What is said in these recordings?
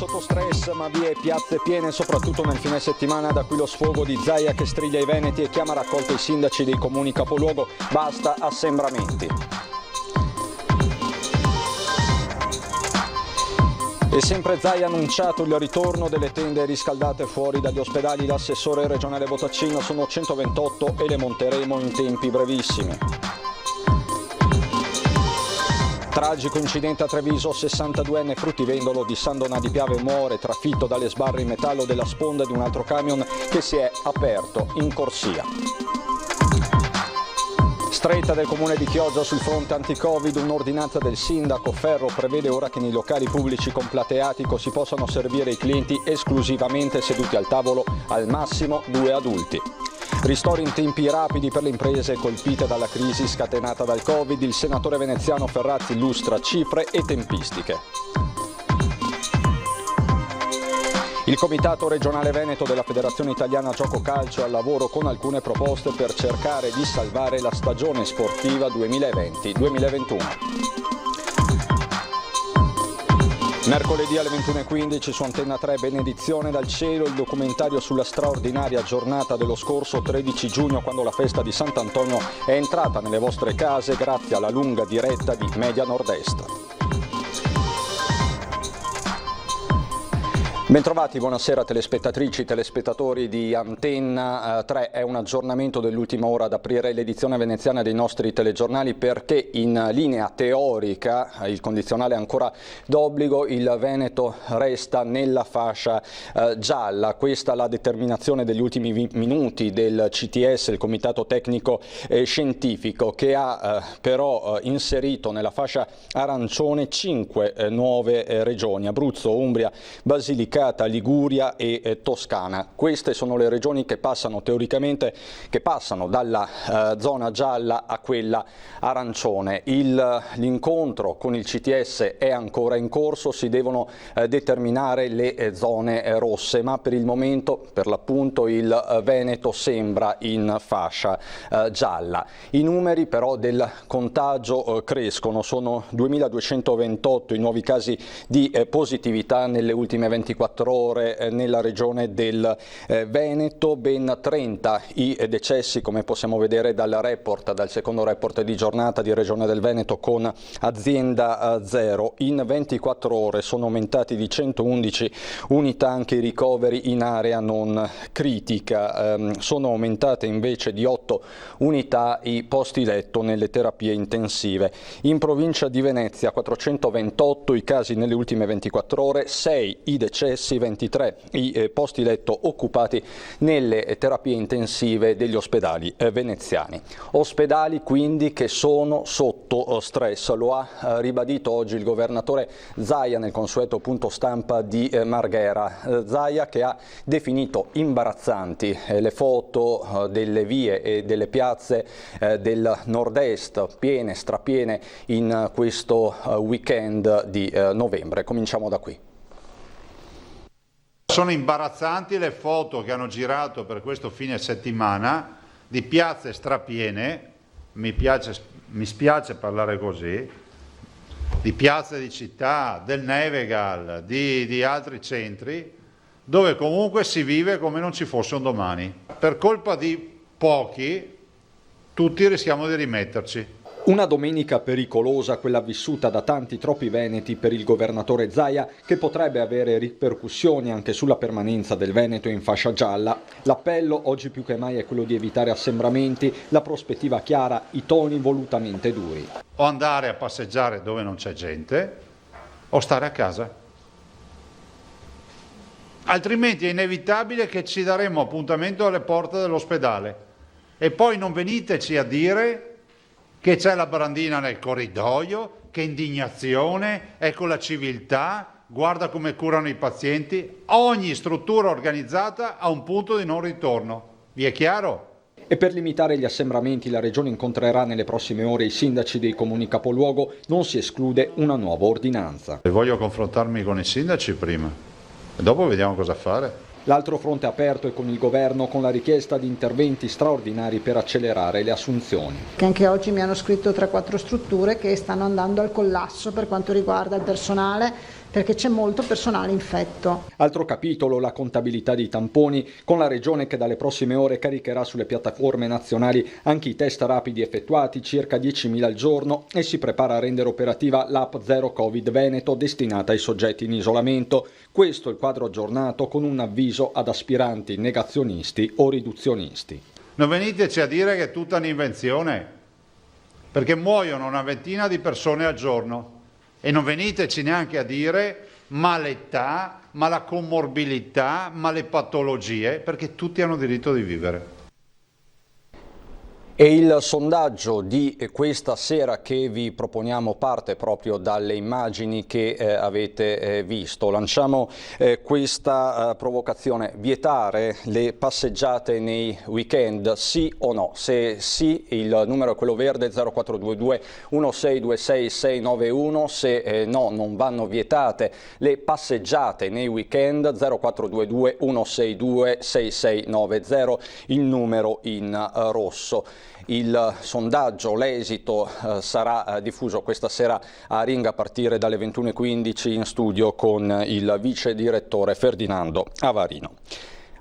sotto stress, ma vie e piazze piene, soprattutto nel fine settimana, da qui lo sfogo di Zaia che striglia i veneti e chiama a raccolta i sindaci dei comuni capoluogo. Basta assembramenti. E sempre Zaia ha annunciato il ritorno delle tende riscaldate fuori dagli ospedali. L'assessore regionale Botaccino: sono 128 e le monteremo in tempi brevissimi. Tragico incidente a Treviso, 62enne fruttivendolo di San Donà di Piave muore trafitto dalle sbarre in metallo della sponda di un altro camion che si è aperto in corsia. Stretta del comune di Chioggia sul fronte anti-Covid, un'ordinanza del sindaco Ferro prevede ora che nei locali pubblici con plateatico si possano servire i clienti esclusivamente seduti al tavolo, al massimo 2 adulti. Ristori in tempi rapidi per le imprese colpite dalla crisi scatenata dal Covid. Il senatore veneziano Ferrazzi illustra cifre e tempistiche. Il Comitato regionale Veneto della Federazione Italiana Gioco Calcio è al lavoro con alcune proposte per cercare di salvare la stagione sportiva 2020-2021. Mercoledì alle 21:15 su Antenna 3 Benedizione dal cielo, il documentario sulla straordinaria giornata dello scorso 13 giugno, quando la festa di Sant'Antonio è entrata nelle vostre case grazie alla lunga diretta di Media Nord-Est. Bentrovati, buonasera telespettatrici, telespettatori di Antenna 3. È un aggiornamento dell'ultima ora ad aprire l'edizione veneziana dei nostri telegiornali, perché in linea teorica, il condizionale è ancora d'obbligo, il Veneto resta nella fascia gialla. Questa è la determinazione degli ultimi minuti del CTS, il Comitato Tecnico Scientifico, che ha però inserito nella fascia arancione 5 nuove regioni: Abruzzo, Umbria, Basilicata, Liguria e Toscana. Queste sono le regioni che passano teoricamente dalla zona gialla a quella arancione. L'incontro con il CTS è ancora in corso, si devono determinare le zone rosse, ma per il momento, per l'appunto, il Veneto sembra in fascia gialla. I numeri però del contagio crescono, sono 2.228 i nuovi casi di positività nelle ultime 24 ore nella regione del Veneto, ben 30 i decessi, come possiamo vedere dal secondo report di giornata di Regione del Veneto con azienda zero. In 24 ore sono aumentati di 111 unità anche i ricoveri in area non critica, sono aumentate invece di 8 unità i posti letto nelle terapie intensive. In provincia di Venezia 428 i casi nelle ultime 24 ore, 6 i decessi, 23 i posti letto occupati nelle terapie intensive degli ospedali veneziani. Ospedali quindi che sono sotto stress, lo ha ribadito oggi il governatore Zaia nel consueto punto stampa di Marghera. Zaia che ha definito imbarazzanti le foto delle vie e delle piazze del nord-est, piene, strapiene in questo weekend di novembre. Cominciamo da qui. Sono imbarazzanti le foto che hanno girato per questo fine settimana di piazze strapiene, mi spiace parlare così, di piazze di città, del Nevegal, di altri centri, dove comunque si vive come non ci fosse un domani. Per colpa di pochi, tutti rischiamo di rimetterci. Una domenica pericolosa, quella vissuta da troppi veneti per il governatore Zaia, che potrebbe avere ripercussioni anche sulla permanenza del Veneto in fascia gialla. L'appello oggi più che mai è quello di evitare assembramenti, la prospettiva chiara, i toni volutamente duri. O andare a passeggiare dove non c'è gente, o stare a casa. Altrimenti è inevitabile che ci daremo appuntamento alle porte dell'ospedale. E poi non veniteci a dire che c'è la brandina nel corridoio, che indignazione, ecco la civiltà, guarda come curano i pazienti. Ogni struttura organizzata ha un punto di non ritorno. Vi è chiaro? E per limitare gli assembramenti la Regione incontrerà nelle prossime ore i sindaci dei comuni capoluogo, non si esclude una nuova ordinanza. Voglio confrontarmi con i sindaci prima e dopo vediamo cosa fare. L'altro fronte aperto è con il governo, con la richiesta di interventi straordinari per accelerare le assunzioni. Anche oggi mi hanno scritto 3-4 strutture che stanno andando al collasso per quanto riguarda il personale perché c'è molto personale infetto. Altro capitolo, la contabilità dei tamponi, con la Regione che dalle prossime ore caricherà sulle piattaforme nazionali anche i test rapidi effettuati, circa 10.000 al giorno, e si prepara a rendere operativa l'app Zero Covid Veneto destinata ai soggetti in isolamento. Questo è il quadro aggiornato con un avviso ad aspiranti negazionisti o riduzionisti. Non veniteci a dire che è tutta un'invenzione, perché muoiono una ventina di persone al giorno. E non veniteci neanche a dire ma l'età, ma la comorbilità, ma le patologie, perché tutti hanno diritto di vivere. E il sondaggio di questa sera che vi proponiamo parte proprio dalle immagini che avete visto. Lanciamo questa provocazione: vietare le passeggiate nei weekend, sì o no? Se sì, il numero è quello verde 0422 1626 691, se no non vanno vietate le passeggiate nei weekend 0422 162 6690, il numero in rosso. Il sondaggio, l'esito sarà diffuso questa sera a Ring a partire dalle 21:15 in studio con il vice direttore Ferdinando Avarino.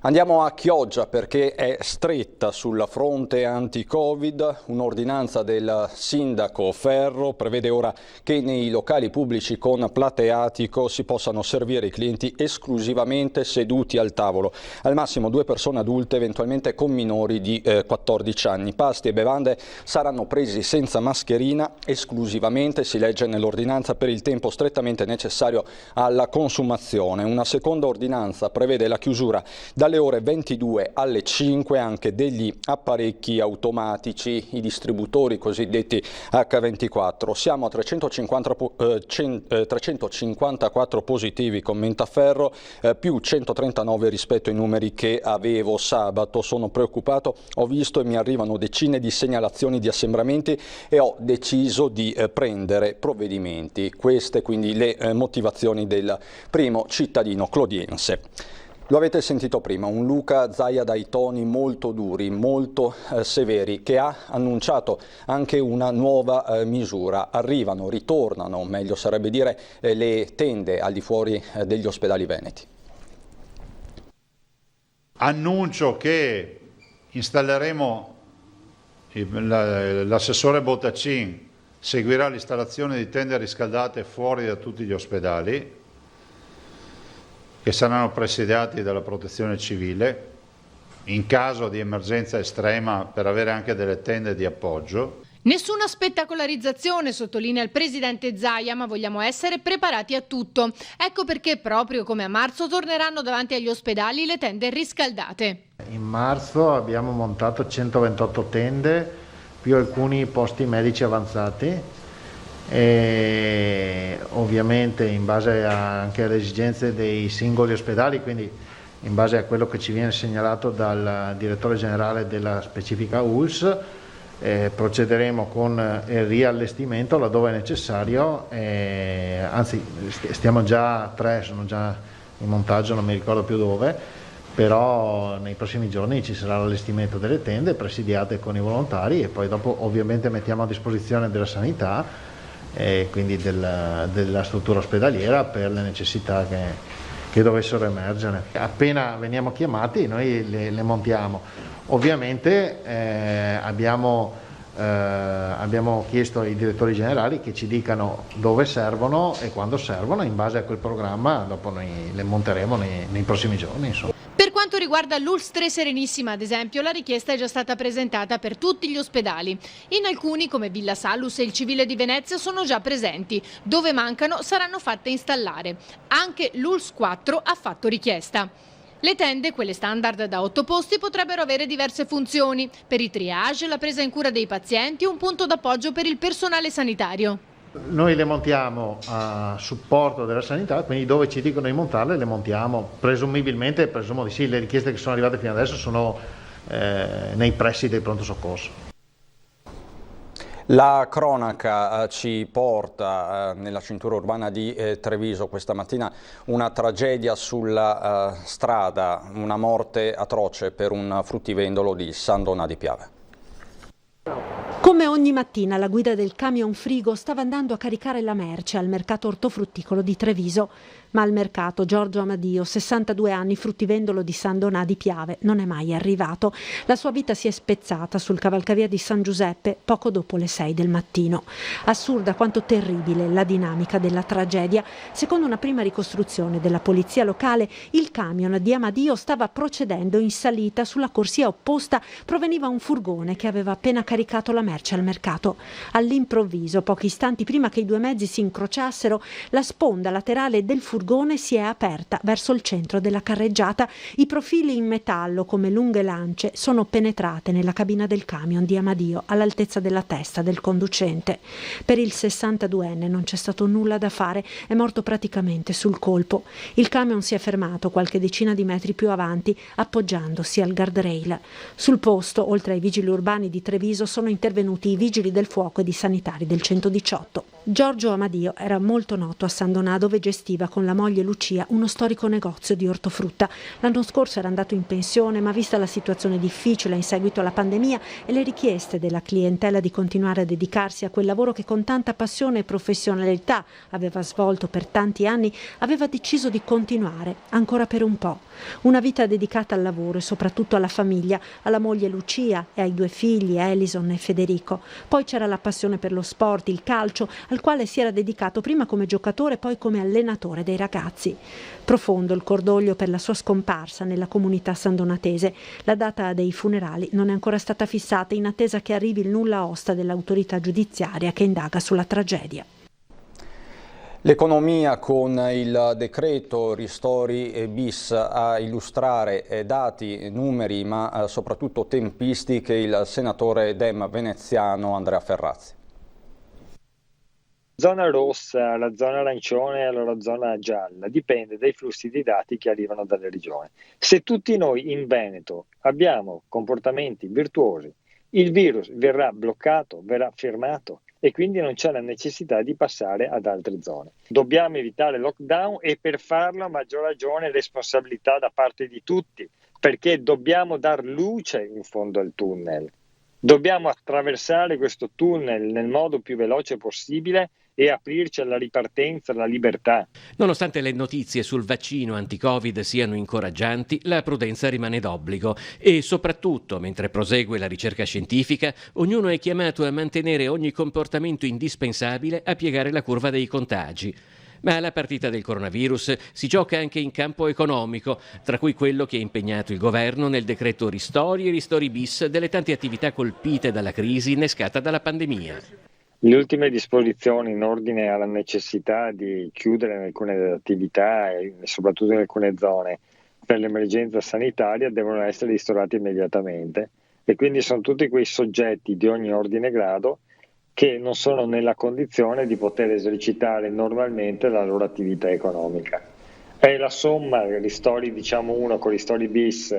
Andiamo a Chioggia perché è stretta sul fronte anti-Covid. Un'ordinanza del sindaco Ferro prevede ora che nei locali pubblici con plateatico si possano servire i clienti esclusivamente seduti al tavolo, al massimo 2 persone adulte, eventualmente con minori di 14 anni. Pasti e bevande saranno presi senza mascherina esclusivamente, si legge nell'ordinanza, per il tempo strettamente necessario alla consumazione. Una seconda ordinanza prevede la chiusura dalle ore 22 alle 5 anche degli apparecchi automatici, i distributori cosiddetti H24. Siamo a 354 positivi, commenta Ferro, più 139 rispetto ai numeri che avevo sabato. Sono preoccupato, ho visto e mi arrivano decine di segnalazioni di assembramenti e ho deciso di prendere provvedimenti. Queste quindi le motivazioni del primo cittadino clodiense. Lo avete sentito prima, un Luca Zaia dai toni molto duri, molto severi, che ha annunciato anche una nuova misura. Arrivano, ritornano, meglio sarebbe dire, le tende al di fuori degli ospedali veneti. Annuncio che installeremo, l'assessore Bottacin seguirà l'installazione di tende riscaldate fuori da tutti gli ospedali, che saranno presidiati dalla protezione civile, in caso di emergenza estrema per avere anche delle tende di appoggio. Nessuna spettacolarizzazione, sottolinea il presidente Zaia, ma vogliamo essere preparati a tutto. Ecco perché proprio come a marzo torneranno davanti agli ospedali le tende riscaldate. In marzo abbiamo montato 128 tende, più alcuni posti medici avanzati. E ovviamente in base anche alle esigenze dei singoli ospedali, quindi in base a quello che ci viene segnalato dal direttore generale della specifica ULSS, procederemo con il riallestimento laddove è necessario, anzi stiamo già 3, sono già in montaggio, non mi ricordo più dove, però nei prossimi giorni ci sarà l'allestimento delle tende presidiate con i volontari e poi dopo ovviamente mettiamo a disposizione della sanità e quindi della struttura ospedaliera per le necessità che dovessero emergere. Appena veniamo chiamati noi le montiamo. Ovviamente abbiamo chiesto ai direttori generali che ci dicano dove servono e quando servono, in base a quel programma dopo noi le monteremo nei prossimi giorni, insomma. Per quanto riguarda l'ULSS 3 Serenissima, ad esempio, la richiesta è già stata presentata per tutti gli ospedali. In alcuni, come Villa Sallus e il Civile di Venezia, sono già presenti. Dove mancano saranno fatte installare. Anche l'ULSS 4 ha fatto richiesta. Le tende, quelle standard da 8 posti, potrebbero avere diverse funzioni. Per i triage, la presa in cura dei pazienti e un punto d'appoggio per il personale sanitario. Noi le montiamo a supporto della sanità, quindi dove ci dicono di montarle le montiamo, presumibilmente, presumo di sì, le richieste che sono arrivate fino adesso sono nei pressi del pronto soccorso. La cronaca ci porta nella cintura urbana di Treviso questa mattina, una tragedia sulla strada, una morte atroce per un fruttivendolo di San Donà di Piave. Come Come ogni mattina la guida del camion frigo stava andando a caricare la merce al mercato ortofrutticolo di Treviso. Ma al mercato Giorgio Amadio, 62 anni, fruttivendolo di San Donà di Piave, non è mai arrivato. La sua vita si è spezzata sul cavalcavia di San Giuseppe poco dopo le 6 del mattino. Assurda quanto terribile la dinamica della tragedia. Secondo una prima ricostruzione della polizia locale, il camion di Amadio stava procedendo in salita. Sulla corsia opposta proveniva un furgone che aveva appena caricato la merce al mercato. All'improvviso, pochi istanti prima che i due mezzi si incrociassero, la sponda laterale del furgone si è aperta verso il centro della carreggiata. I profili in metallo come lunghe lance sono penetrate nella cabina del camion di Amadio all'altezza della testa del conducente. Per il 62enne non c'è stato nulla da fare, è morto praticamente sul colpo. Il camion si è fermato qualche decina di metri più avanti, appoggiandosi al guardrail. Sul posto, oltre ai vigili urbani di Treviso, sono intervenuti i vigili del fuoco ed i sanitari del 118. Giorgio Amadio era molto noto a San Donà, dove gestiva con la moglie Lucia uno storico negozio di ortofrutta. L'anno scorso era andato in pensione, ma vista la situazione difficile in seguito alla pandemia e le richieste della clientela di continuare a dedicarsi a quel lavoro che con tanta passione e professionalità aveva svolto per tanti anni, aveva deciso di continuare ancora per un po'. Una vita dedicata al lavoro e soprattutto alla famiglia, alla moglie Lucia e ai due figli Elison e Federico. Poi c'era la passione per lo sport, il calcio, al quale si era dedicato prima come giocatore e poi come allenatore dei ragazzi. Profondo il cordoglio per la sua scomparsa nella comunità sandonatese. La data dei funerali non è ancora stata fissata, in attesa che arrivi il nulla osta dell'autorità giudiziaria che indaga sulla tragedia. L'economia con il decreto ristori bis a illustrare dati, numeri ma soprattutto tempistiche il senatore Dem veneziano Andrea Ferrazzi. Zona rossa, la zona arancione e la zona gialla dipende dai flussi di dati che arrivano dalle regioni. Se tutti noi in Veneto abbiamo comportamenti virtuosi, il virus verrà bloccato, verrà fermato e quindi non c'è la necessità di passare ad altre zone. Dobbiamo evitare lockdown e per farlo a maggior ragione responsabilità da parte di tutti, perché dobbiamo dar luce in fondo al tunnel. Dobbiamo attraversare questo tunnel nel modo più veloce possibile e aprirci alla ripartenza, alla libertà. Nonostante le notizie sul vaccino anti-Covid siano incoraggianti, la prudenza rimane d'obbligo e soprattutto, mentre prosegue la ricerca scientifica, ognuno è chiamato a mantenere ogni comportamento indispensabile a piegare la curva dei contagi. Ma la partita del coronavirus si gioca anche in campo economico, tra cui quello che ha impegnato il governo nel decreto ristori e ristori bis delle tante attività colpite dalla crisi innescata dalla pandemia. Le ultime disposizioni in ordine alla necessità di chiudere alcune attività e soprattutto in alcune zone per l'emergenza sanitaria devono essere ristorate immediatamente e quindi sono tutti quei soggetti di ogni ordine e grado che non sono nella condizione di poter esercitare normalmente la loro attività economica. E la somma, ristori diciamo 1 con ristori bis,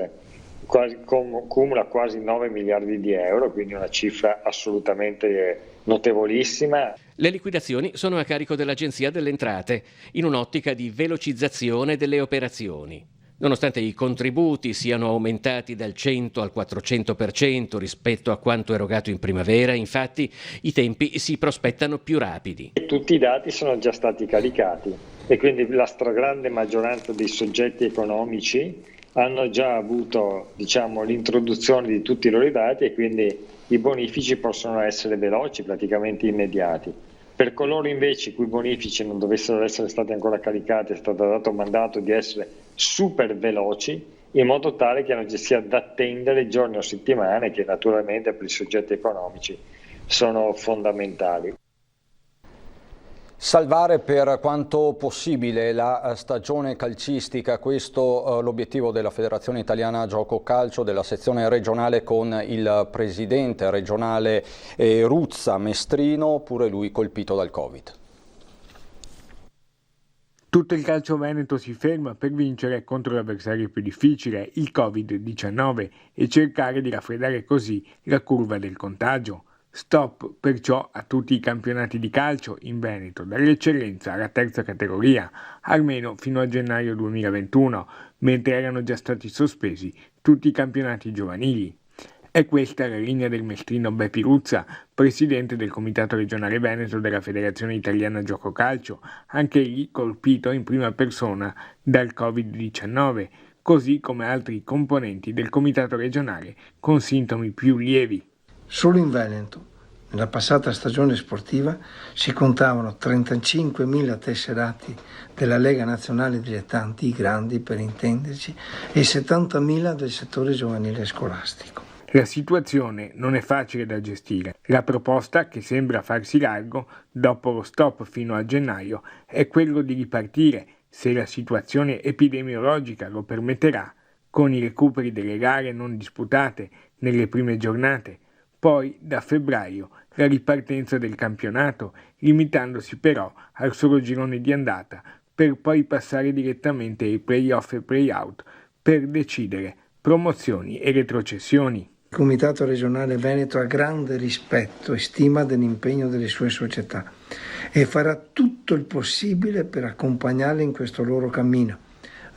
cumula quasi 9 miliardi di euro, quindi una cifra assolutamente notevolissima. Le liquidazioni sono a carico dell'Agenzia delle Entrate, in un'ottica di velocizzazione delle operazioni. Nonostante i contributi siano aumentati dal 100 al 400% rispetto a quanto erogato in primavera, infatti i tempi si prospettano più rapidi. Tutti i dati sono già stati caricati e quindi la stragrande maggioranza dei soggetti economici hanno già avuto l'introduzione di tutti i loro dati e quindi i bonifici possono essere veloci, praticamente immediati. Per coloro invece i cui bonifici non dovessero essere stati ancora caricati è stato dato un mandato di essere super veloci in modo tale che non ci sia da attendere giorni o settimane che naturalmente per i soggetti economici sono fondamentali. Salvare per quanto possibile la stagione calcistica, questo l'obiettivo della Federazione Italiana Gioco Calcio, della sezione regionale con il presidente regionale Ruzza Mestrino, pure lui colpito dal Covid. Tutto il calcio veneto si ferma per vincere contro l'avversario più difficile, il Covid-19, e cercare di raffreddare così la curva del contagio. Stop perciò a tutti i campionati di calcio in Veneto, dall'eccellenza alla terza categoria, almeno fino a gennaio 2021, mentre erano già stati sospesi tutti i campionati giovanili. È questa la linea del mestrino Beppi Ruzza, presidente del Comitato Regionale Veneto della Federazione Italiana Gioco Calcio, anche egli colpito in prima persona dal Covid-19, così come altri componenti del Comitato regionale con sintomi più lievi. Solo in Veneto, nella passata stagione sportiva, si contavano 35.000 tesserati della Lega Nazionale Dilettanti, i grandi per intenderci, e 70.000 del settore giovanile scolastico. La situazione non è facile da gestire. La proposta, che sembra farsi largo, dopo lo stop fino a gennaio, è quello di ripartire, se la situazione epidemiologica lo permetterà, con i recuperi delle gare non disputate nelle prime giornate, poi da febbraio la ripartenza del campionato, limitandosi però al solo girone di andata, per poi passare direttamente ai play-off e play-out per decidere promozioni e retrocessioni. Il Comitato regionale Veneto ha grande rispetto e stima dell'impegno delle sue società e farà tutto il possibile per accompagnarle in questo loro cammino,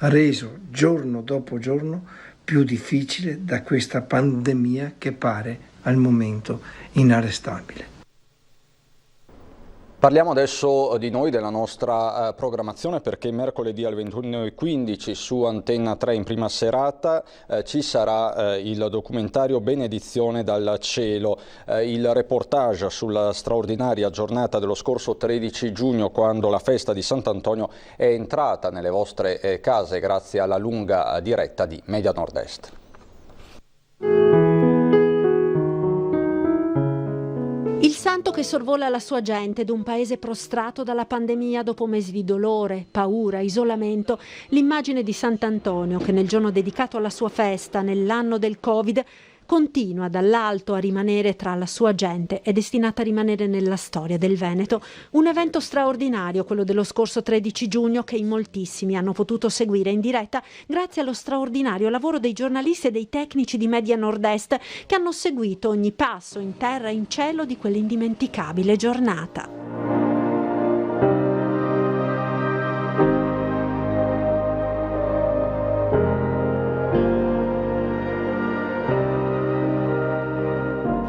reso giorno dopo giorno più difficile da questa pandemia che pare al momento inarrestabile. Parliamo adesso di noi, della nostra programmazione, perché mercoledì alle 21:15 su Antenna 3 in prima serata ci sarà il documentario Benedizione dal cielo, il reportage sulla straordinaria giornata dello scorso 13 giugno, quando la festa di Sant'Antonio è entrata nelle vostre case grazie alla lunga diretta di Media Nord-Est. Il santo che sorvola la sua gente d'un paese prostrato dalla pandemia dopo mesi di dolore, paura, isolamento, l'immagine di Sant'Antonio che nel giorno dedicato alla sua festa, nell'anno del Covid, continua dall'alto a rimanere tra la sua gente, è destinata a rimanere nella storia del Veneto. Un evento straordinario, quello dello scorso 13 giugno, che in moltissimi hanno potuto seguire in diretta grazie allo straordinario lavoro dei giornalisti e dei tecnici di Media Nord-Est che hanno seguito ogni passo in terra e in cielo di quell'indimenticabile giornata.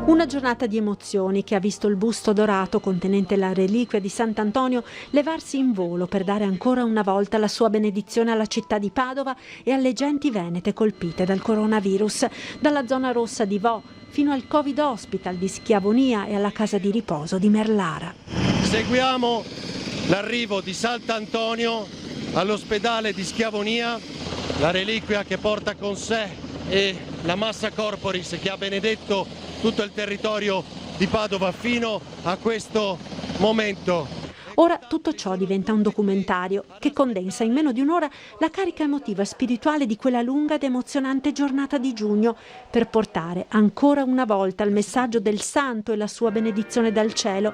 Una giornata di emozioni che ha visto il busto dorato contenente la reliquia di Sant'Antonio levarsi in volo per dare ancora una volta la sua benedizione alla città di Padova e alle genti venete colpite dal coronavirus, dalla zona rossa di Vo fino al Covid Hospital di Schiavonia e alla casa di riposo di Merlara. Seguiamo l'arrivo di Sant'Antonio all'ospedale di Schiavonia, la reliquia che porta con sé e la massa corporis che ha benedetto tutto il territorio di Padova fino a questo momento. Ora tutto ciò diventa un documentario che condensa in meno di un'ora la carica emotiva e spirituale di quella lunga ed emozionante giornata di giugno per portare ancora una volta il messaggio del santo e la sua benedizione dal cielo.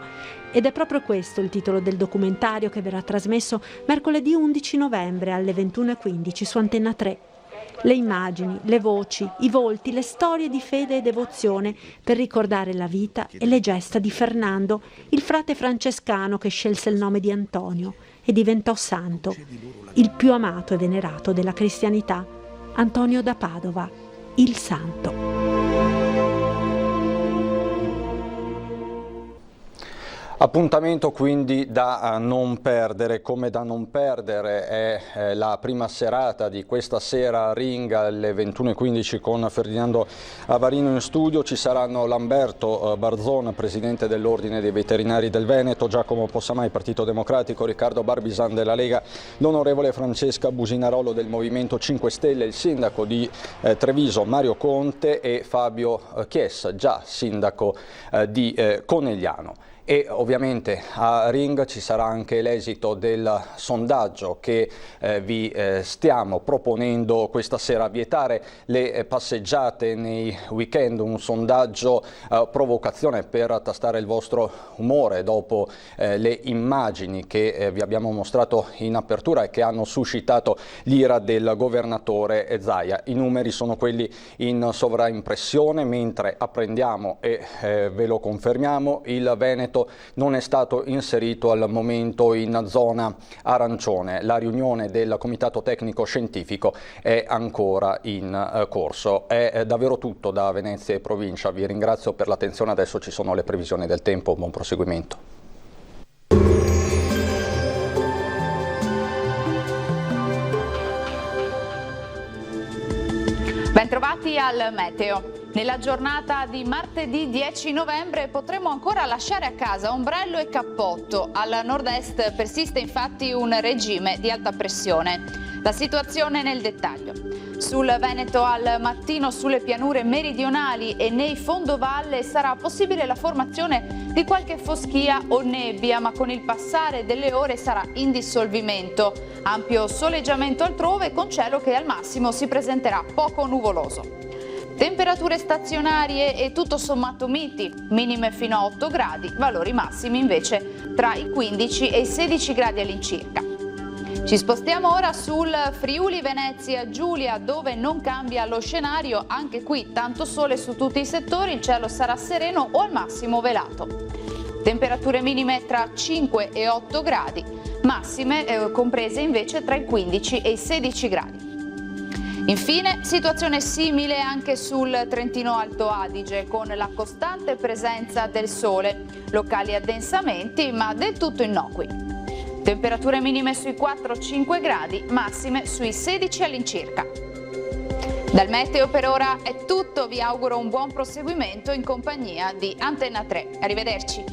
Ed è proprio questo il titolo del documentario che verrà trasmesso mercoledì 11 novembre alle 21:15 su Antenna 3. Le immagini, le voci, i volti, le storie di fede e devozione per ricordare la vita e le gesta di Fernando, il frate francescano che scelse il nome di Antonio e diventò santo, il più amato e venerato della cristianità, Antonio da Padova, il santo. Appuntamento quindi da non perdere, come da non perdere è la prima serata di questa sera a Ring alle 21:15 con Ferdinando Avarino in studio. Ci saranno Lamberto Barzon, presidente dell'Ordine dei Veterinari del Veneto, Giacomo Possamai, Partito Democratico, Riccardo Barbisan della Lega, l'onorevole Francesca Businarollo del Movimento 5 Stelle, il sindaco di Treviso Mario Conte e Fabio Chies, già sindaco di Conegliano. E ovviamente a Ring ci sarà anche l'esito del sondaggio che vi stiamo proponendo questa sera: vietare le passeggiate nei weekend, un sondaggio provocazione per tastare il vostro umore dopo le immagini che vi abbiamo mostrato in apertura e che hanno suscitato l'ira del governatore Zaia. I numeri sono quelli in sovraimpressione, mentre apprendiamo e ve lo confermiamo, il Veneto Veneto non è stato inserito al momento in zona arancione. La riunione del Comitato Tecnico Scientifico è ancora in corso. È davvero tutto da Venezia e provincia. Vi ringrazio per l'attenzione. Adesso ci sono le previsioni del tempo. Buon proseguimento. Bentrovati al meteo. Nella giornata di martedì 10 novembre potremo ancora lasciare a casa ombrello e cappotto. Al nord-est persiste infatti un regime di alta pressione. La situazione nel dettaglio. Sul Veneto al mattino sulle pianure meridionali e nei fondovalle sarà possibile la formazione di qualche foschia o nebbia, ma con il passare delle ore sarà in dissolvimento. Ampio soleggiamento altrove con cielo che al massimo si presenterà poco nuvoloso. Temperature stazionarie e tutto sommato miti, minime fino a 8 gradi, valori massimi invece tra i 15 e i 16 gradi all'incirca. Ci spostiamo ora sul Friuli Venezia Giulia, dove non cambia lo scenario, anche qui tanto sole su tutti i settori, il cielo sarà sereno o al massimo velato. Temperature minime tra 5 e 8 gradi, massime comprese invece tra i 15 e i 16 gradi. Infine, situazione simile anche sul Trentino Alto Adige, con la costante presenza del sole, locali addensamenti ma del tutto innocui. Temperature minime sui 4-5 gradi, massime sui 16 all'incirca. Dal meteo per ora è tutto, vi auguro un buon proseguimento in compagnia di Antenna 3. Arrivederci.